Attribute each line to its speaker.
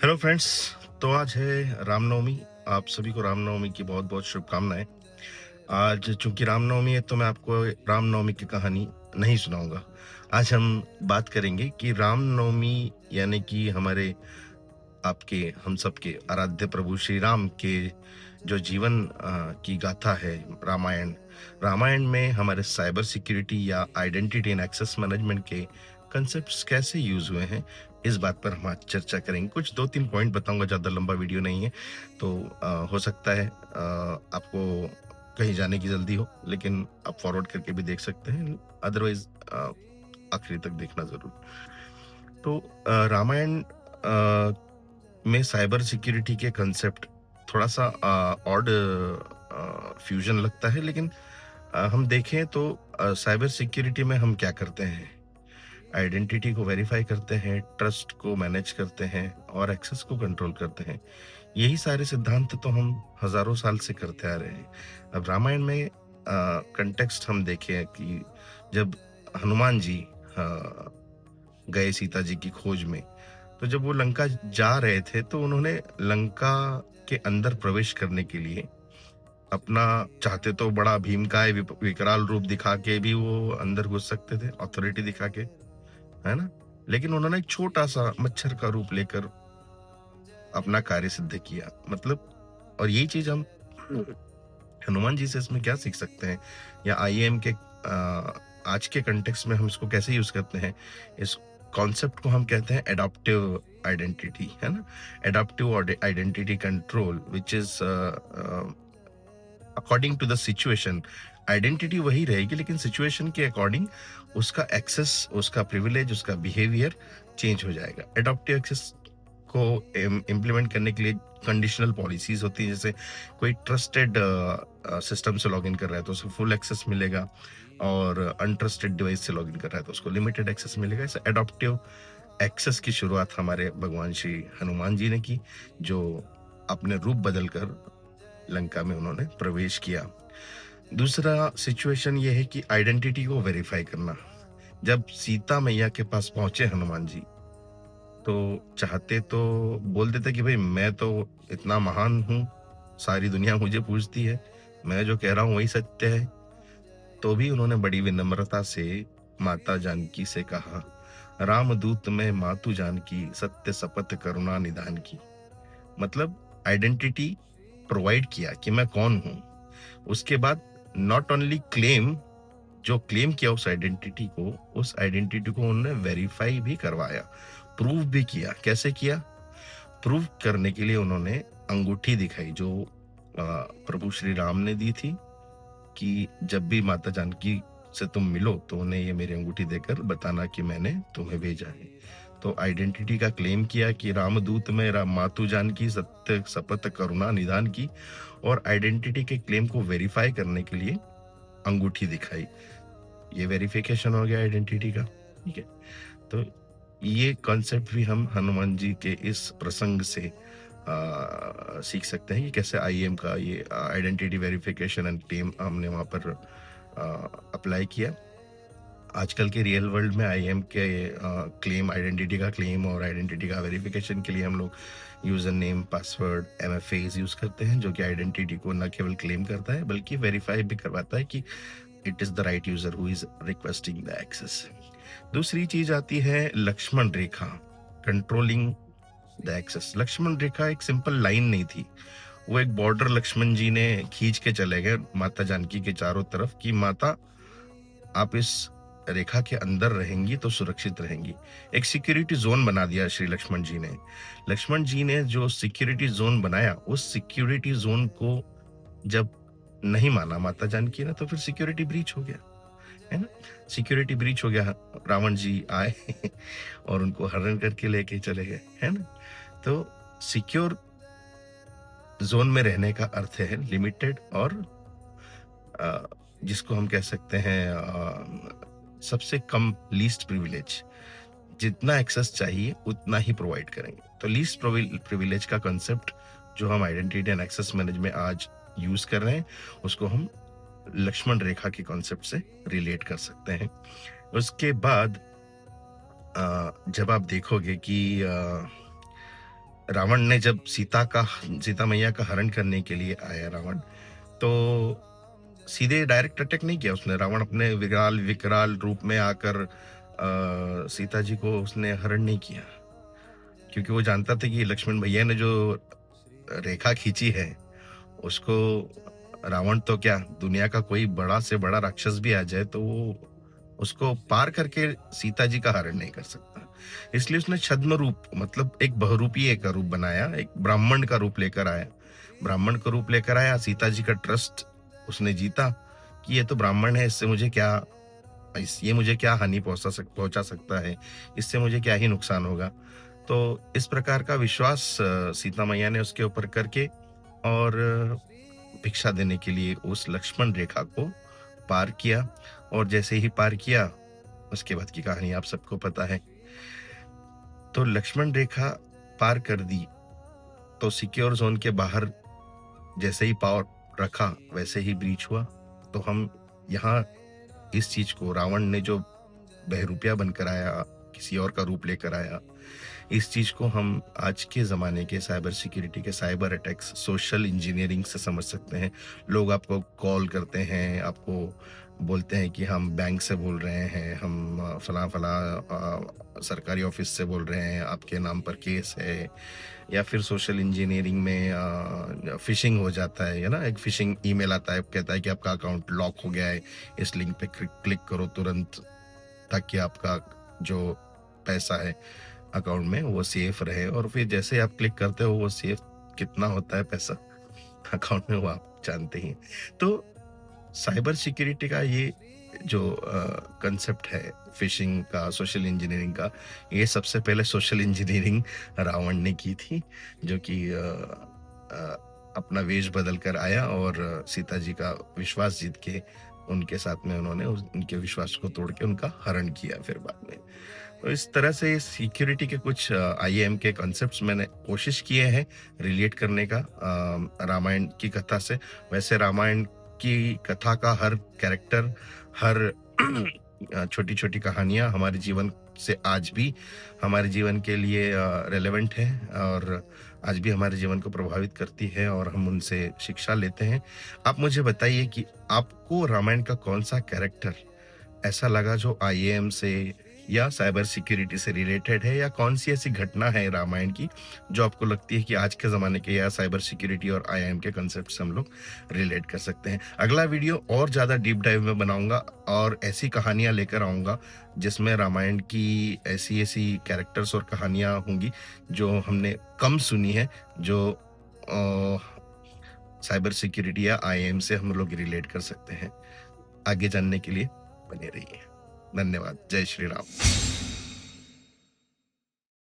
Speaker 1: Hello friends. तो आज है रामनवमी। आप सभी को रामनवमी की बहुत बहुत शुभकामनाएं। आज चूंकि रामनवमी है तो मैं आपको रामनवमी की कहानी नहीं सुनाऊंगा। आज हम बात करेंगे कि रामनवमी यानी कि हमारे आपके हम सबके आराध्य प्रभु श्री राम के जो जीवन की गाथा है। रामायण रामायण में हमारे साइबर सिक्योरिटी या आइडेंटिटी एंड एक्सेस मैनेजमेंट के कंसेप्ट्स कैसे यूज हुए हैं, इस बात पर हम आज चर्चा करेंगे। कुछ 2-3 पॉइंट बताऊंगा, ज़्यादा लंबा वीडियो नहीं है। तो हो सकता है आपको कहीं जाने की जल्दी हो, लेकिन आप फॉरवर्ड करके भी देख सकते हैं। अदरवाइज आखिरी तक देखना ज़रूर। तो रामायण में साइबर सिक्योरिटी के कंसेप्ट थोड़ा सा ऑड फ्यूजन लगता है, लेकिन हम देखें तो साइबर सिक्योरिटी में हम क्या करते हैं? आइडेंटिटी को वेरीफाई करते हैं, ट्रस्ट को मैनेज करते हैं और एक्सेस को कंट्रोल करते हैं। यही सारे सिद्धांत तो हम हजारों साल से करते आ रहे हैं। अब रामायण में कंटेक्स्ट हम देखें कि जब हनुमान जी अ, गए सीता जी की खोज में, तो जब वो लंका जा रहे थे तो उन्होंने लंका के अंदर प्रवेश करने के लिए अपना चाहते तो बड़ा भीमकाय विकराल रूप दिखा के भी वो अंदर घुस सकते थे, अथॉरिटी दिखा के, है ना? लेकिन उन्होंने एक छोटा सा मच्छर का रूप लेकर अपना कार्य सिद्ध किया। मतलब, और यही चीज हम हनुमान जी से इसमें क्या सीख सकते हैं, या आईएम के आज के कंटेक्स्ट में हम इसको कैसे यूज करते हैं? इस कॉन्सेप्ट को हम कहते हैं एडाप्टिव आइडेंटिटी, है ना? Adaptive identity control which is according to the situation. Identity वही रहेगी, लेकिन सिचुएशन के अकॉर्डिंग उसका एक्सेस, उसका प्रिविलेज, उसका बिहेवियर चेंज हो जाएगा। एडॉप्टिव एक्सेस को इम्प्लीमेंट करने के लिए कंडीशनल पॉलिसीज होती है। जैसे कोई ट्रस्टेड सिस्टम से लॉगिन कर रहा है तो उसे फुल एक्सेस मिलेगा, और अनट्रस्टेड डिवाइस से लॉगिन कर रहा है तो उसको लिमिटेड एक्सेस मिलेगा। ऐसे एडॉप्टिव एक्सेस की शुरुआत हमारे भगवान श्री हनुमान जी ने की, जो अपने रूप बदलकर लंका में उन्होंने प्रवेश किया। दूसरा सिचुएशन ये है कि आइडेंटिटी को वेरीफाई करना। जब सीता मैया के पास पहुंचे हनुमान जी, तो चाहते तो बोल देते कि भाई मैं तो इतना महान हूं, सारी दुनिया मुझे पूजती है, मैं जो कह रहा हूं वही सत्य है। तो भी उन्होंने बड़ी विनम्रता से माता जानकी से कहा, रामदूत में मातु जानकी, सत्य शपथ करुणा निधान की। मतलब आइडेंटिटी प्रोवाइड किया कि मैं कौन हूं। उसके बाद नॉट ओनली क्लेम, जो क्लेम किया उस आइडेंटिटी को उन्होंने वेरीफाई भी करवाया, प्रूव भी किया। कैसे किया? प्रूव करने के लिए उन्होंने अंगूठी दिखाई, जो प्रभु श्री राम ने दी थी, कि जब भी माता जानकी से तुम मिलो तो उन्हें ये मेरी अंगूठी देकर बताना कि मैंने तुम्हें भेजा है। तो आइडेंटिटी का क्लेम किया कि रामदूत में मातु जानकी, सत्य शपथ करुणा निधान की, और आइडेंटिटी के क्लेम को वेरीफाई करने के लिए अंगूठी दिखाई। ये वेरिफिकेशन हो गया आइडेंटिटी का। ठीक है। तो ये कॉन्सेप्ट भी हम हनुमान जी के इस प्रसंग से सीख सकते हैं कि कैसे आईएम का ये आइडेंटिटी वेरिफिकेशन एंड क्लेम हमने वहां पर अप्लाई किया। आजकल के रियल वर्ल्ड में आईएम के क्लेम, आइडेंटिटी का क्लेम और आइडेंटिटी का वेरिफिकेशन के लिए हम लोग यूजर नेम, पासवर्ड, एमएफएज यूज करते हैं, जो कि आइडेंटिटी को न केवल क्लेम करता है बल्कि वेरीफाई भी करवाता है कि it is the right user who is requesting the access. दूसरी चीज आती है Lakshman Rekha, controlling the access. Lakshman Rekha एक सिंपल लाइन नहीं थी, वो एक बॉर्डर लक्ष्मण जी ने खींच के चले गए माता जानकी के चारों तरफ, कि माता आप इस रेखा के अंदर रहेंगी तो सुरक्षित रहेंगी। एक सिक्योरिटी जोन बना दिया श्री लक्ष्मण जी ने। लक्ष्मण जी ने जो सिक्योरिटी जोन बनाया, उस सिक्योरिटी जोन को जब नहीं माना माता जानकी ने, तो फिर सिक्योरिटी ब्रीच हो गया, है ना? सिक्योरिटी ब्रीच हो गया। रावण जी आए और उनको हरण करके लेके चले गए, है ना? तो सिक्योर जोन में रहने का अर्थ है लिमिटेड और अ, जिसको हम कह सकते हैं सबसे कम लीस्ट प्रिविलेज। जितना एक्सेस चाहिए उतना ही प्रोवाइड करेंगे। तो लीस्ट प्रिविलेज का कंसेप्ट जो हम आइडेंटिटी एंड एक्सेस मैनेज में आज यूज कर रहे हैं, उसको हम लक्ष्मण रेखा के कॉन्सेप्ट से रिलेट कर सकते हैं। उसके बाद जब आप देखोगे कि रावण ने जब सीता मैया का हरण करने के लिए आया रावण, तो सीधे डायरेक्ट अटैक नहीं किया उसने। रावण अपने विकराल विकराल रूप में आकर सीता जी को उसने हरण नहीं किया, क्योंकि वो जानता था कि लक्ष्मण भैया ने जो रेखा खींची है, उसको रावण तो क्या, दुनिया का कोई बड़ा से बड़ा राक्षस भी आ जाए तो वो उसको पार करके सीता जी का हरण नहीं कर सकता। इसलिए उसने छद्म रूप, मतलब एक बहुरूपीय का रूप बनाया, एक ब्राह्मण का रूप लेकर आया। ब्राह्मण का रूप लेकर आया, सीता जी का ट्रस्ट उसने जीता कि ये तो ब्राह्मण है, ये मुझे क्या हानि पहुंचा सकता है, इससे मुझे क्या ही नुकसान होगा। तो इस प्रकार का विश्वास सीता मैया ने उसके ऊपर करके और भिक्षा देने के लिए उस लक्ष्मण रेखा को पार किया। और जैसे ही पार किया, उसके बाद की कहानी आप सबको पता है। तो लक्ष्मण रेखा पार कर दी, तो सिक्योर जोन के बाहर जैसे ही पाँव रखा वैसे ही ब्रीच हुआ। तो हम यहाँ इस चीज को, रावण ने जो बहरूपिया बनकर आया, किसी और का रूप लेकर आया, इस चीज को हम आज के जमाने के साइबर सिक्योरिटी के साइबर अटैक्स, सोशल इंजीनियरिंग से समझ सकते हैं। लोग आपको कॉल करते हैं, आपको बोलते हैं कि हम बैंक से बोल रहे हैं, हम फला फला सरकारी ऑफिस से बोल रहे हैं, आपके नाम पर केस है। या फिर सोशल इंजीनियरिंग में फिशिंग हो जाता है ना, एक फिशिंग ईमेल आता है, कहता है कि आपका अकाउंट लॉक हो गया है, इस लिंक पे क्लिक करो तुरंत, ताकि आपका जो पैसा है अकाउंट में वो सेफ रहे। और फिर जैसे आप क्लिक करते हो, वो सेफ कितना होता है पैसा अकाउंट में, वो आप जानते ही हैं। तो साइबर सिक्योरिटी का ये जो कंसेप्ट है फिशिंग का, सोशल इंजीनियरिंग का, ये सबसे पहले सोशल इंजीनियरिंग रावण ने की थी, जो कि अपना वेश बदल कर आया और सीता जी का विश्वास जीत के उनके साथ में उन्होंने उनके विश्वास को तोड़ के उनका हरण किया फिर बाद में। तो इस तरह से सिक्योरिटी के कुछ आईएएम के कॉन्सेप्ट्स मैंने कोशिश किए हैं रिलेट करने का रामायण की कथा से। वैसे रामायण की कथा का हर कैरेक्टर, हर छोटी छोटी कहानियां हमारे जीवन से आज भी हमारे जीवन के लिए रेलेवेंट है, और आज भी हमारे जीवन को प्रभावित करती है, और हम उनसे शिक्षा लेते हैं। आप मुझे बताइए कि आपको रामायण का कौन सा कैरेक्टर ऐसा लगा जो आईएएम से या साइबर सिक्योरिटी से रिलेटेड है, या कौन सी ऐसी घटना है रामायण की जो आपको लगती है कि आज के ज़माने के या साइबर सिक्योरिटी और आईएएम के कॉन्सेप्ट से हम लोग रिलेट कर सकते हैं। अगला वीडियो और ज़्यादा डीप डाइव में बनाऊंगा और ऐसी कहानियां लेकर आऊंगा जिसमें रामायण की ऐसी ऐसी कैरेक्टर्स और कहानियां होंगी जो हमने कम सुनी है, जो साइबर सिक्योरिटी या आईएएम से हम लोग रिलेट कर सकते हैं। आगे जानने के लिए बने रहिए। धन्यवाद। जय श्री राम।